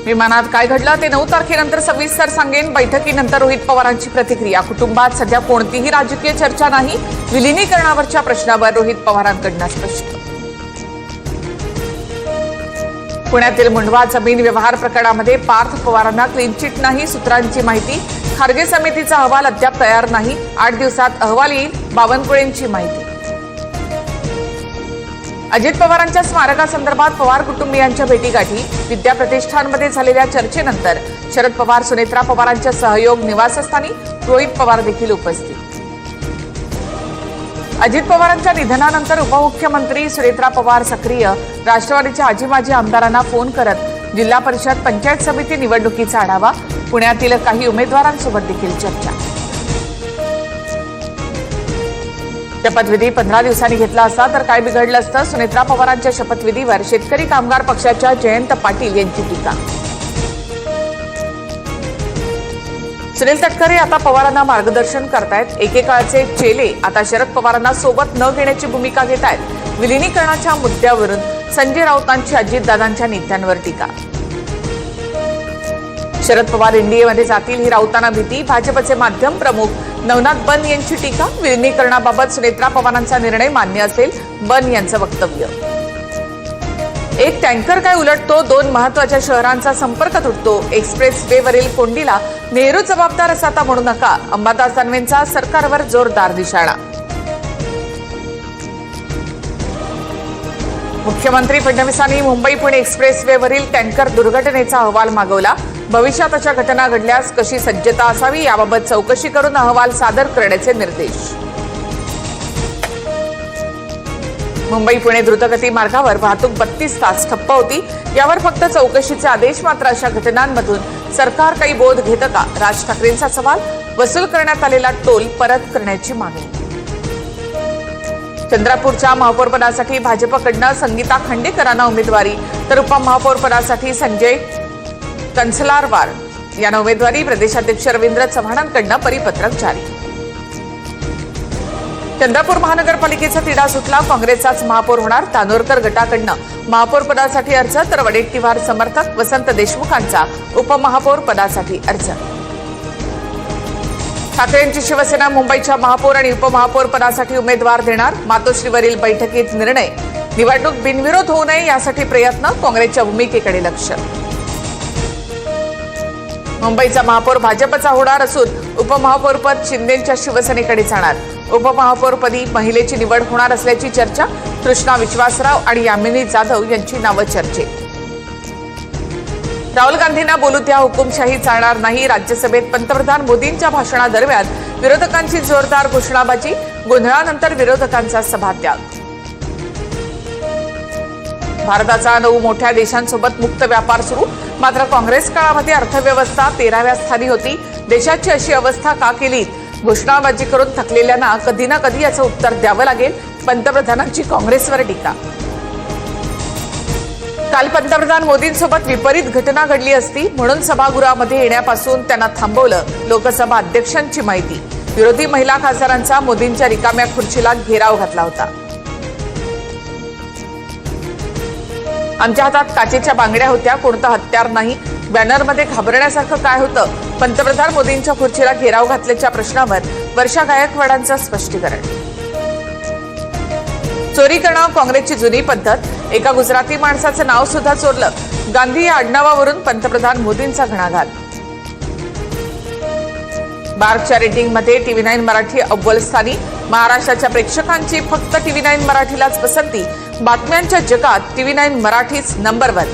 विमानात काय घडलं ते 9 तारखेनंतर सविस्तर सांगेन। बैठकीनंतर रोहित पवारांची प्रतिक्रिया। कुटुंबात सध्या कोणतीही राजकीय चर्चा नाही। विलीनीकरणावरच्या प्रश्नावर रोहित पवारांकडून स्पष्ट। पुण्यातील मुंढवा जमीन व्यवहार प्रकरणामध्ये पार्थ पवारांना क्लीन चिट नाही। सूत्रांची माहिती। खारगे समितीचा अहवाल अद्याप तयार नाही। 8 दिवसात अहवाल येईल। बावनकुळेंची माहिती। अजित पवारांच्या स्मारकासंदर्भात पवार कुटुंबियांच्या भेटीगाठी। विद्याप्रतिष्ठानमध्ये झालेल्या चर्चेनंतर शरद पवार सुनेत्रा पवारांच्या सहयोग निवासस्थानी रोहित पवार देखील उपस्थित। अजित पवारांच्या निधनानंतर उपमुख्यमंत्री सुनेत्रा पवार सक्रिय। राष्ट्रवादीच्या आजी माजी आमदारांना फोन करत जिल्हा परिषद पंचायत समिती निवडणुकीचा आढावा। पुण्यातील काही उमेदवारांसोबत देखील चर्चा। शपथविधी 15 दिवसांनी घेतला असता तर काय बिघडलं असतं? सुनेत्रा पवारांच्या शपथविधीवर शेतकरी कामगार पक्षाच्या जयंत पाटील यांची टीका। सुनील तटकरे आता पवारांना मार्गदर्शन करतायत। एकेकाळचे चेले आता शरद पवारांना सोबत न घेण्याची भूमिका घेत आहेत। विलीनीकरणाच्या मुद्द्यावरून संजय राऊतांची अजितदादांच्या नेत्यांवर टीका। शरद पवार एनडीएमध्ये जातील ही राऊतांना भीती। भाजपचे माध्यम प्रमुख नवनाथ बन यांची टीका। विलीनीकरणाबाबत सुनेत्रा पवारांचा निर्णय मान्य असेल, बन यांचं वक्तव्य। एक टँकर काय उलटतो, 2 महत्वाच्या शहरांचा संपर्क तुटतो। एक्सप्रेस वेवरील कोंडीला नेहरू जबाबदार असं आता म्हणू नका। अंबादास दानवेंचा सरकारवर जोरदार निशाणा। मुख्यमंत्री फडणवीसांनी मुंबई पुणे एक्सप्रेस वेवरील टँकर दुर्घटनेचा अहवाल मागवला। भविष्यात अशा घटना घडल्यास कशी सज्जता असावी याबाबत चौकशी करून अहवाल सादर करण्याचे निर्देश। मुंबई पुणे द्रुतगती मार्गावर वाहतूक 32 तास ठप्प होती। यावर फक्त चौकशीचे आदेश। मात्र अशा घटनांमधून सरकार काही बोध घेतं का? राज ठाकरेंचा सवाल। वसूल करण्यात आलेला टोल परत करण्याची मागणी। चंद्रपूरच्या महापौरपदासाठी भाजपकडनं संगीता खंडेकरांना उमेदवारी तर उपमहापौरपदासाठी संजय कन्सलारवार यांना उमेदवारी। प्रदेशाध्यक्ष रवींद्र चव्हाणांकडनं परिपत्रक जारी। चंद्रपूर महानगरपालिकेचा तिढा सुटला। काँग्रेसचाच महापौर होणार। तानोरकर गटाकडनं महापौर पदासाठी अर्ज तर वडेट्टीवार समर्थक वसंत देशमुखांचा उपमहापौर पदासाठी अर्ज। ठाकरेंची शिवसेना मुंबईच्या महापौर आणि उपमहापौर पदासाठी उमेदवार देणार। मातोश्रीवरील बैठकीत निर्णय। निवडणूक बिनविरोध होऊ नये यासाठी प्रयत्न। काँग्रेसच्या भूमिकेकडे लक्ष। मुंबईचा महापौर भाजपचा होणार असून उपमहापौरपद शिंदेंच्या शिवसेनेकडे जाणार। उपमहापौरपदी महिलेची निवड होणार असल्याची चर्चा। कृष्णा विश्वासराव आणि यामिनी जाधव यांची नावं चर्चेत। राहुल गांधींना बोलू द्या, हुकुमशाही चालणार नाही। राज्यसभेत पंतप्रधान मोदींच्या भाषणादरम्यान विरोधकांची जोरदार घोषणाबाजी। गोंधळानंतर विरोधकांचा सभात्याग। भारताचा 9 मोठ्या देशांसोबत मुक्त व्यापार सुरू। मात्र काँग्रेस काळामध्ये अर्थव्यवस्था 13व्या स्थानी होती। देशाची अशी अवस्था का केली? घोषणाबाजी करून थकलेल्यांना कधी ना कधी याचं उत्तर द्यावं लागेल। पंतप्रधानांची काँग्रेसवर टीका। काल पंतप्रधान मोदींसोबत विपरीत घटना घडली असती म्हणून सभागृहामध्ये येण्यापासून त्यांना थांबवलं। लोकसभा अध्यक्षांची माहिती। विरोधी महिला खासदारांचा मोदींच्या रिकाम्या खुर्चीला घेराव घातला होता। आमच्या हातात काचेच्या बांगड्या होत्या, कोणतं हत्यार नाही। बॅनरमध्ये घाबरण्यासारखं काय होतं? पंतप्रधान मोदींच्या खुर्चीला घेराव घातल्याच्या प्रश्नावर वर्षा गायकवाडांचं स्पष्टीकरण। चोरी करणं काँग्रेसची जुनी पद्धत। एका गुजराती माणसाचं नाव सुद्धा चोरलं। गांधी या आडनावावरून पंतप्रधान मोदींचा घणाघात। बार्कच्या रेटिंगमध्ये TV9 मराठी अव्वल स्थानी। महाराष्ट्राच्या प्रेक्षकांची फक्त TV9 मराठीलाच पसंती। बातम्यांच्या जगात TV9 मराठीच नंबर 1।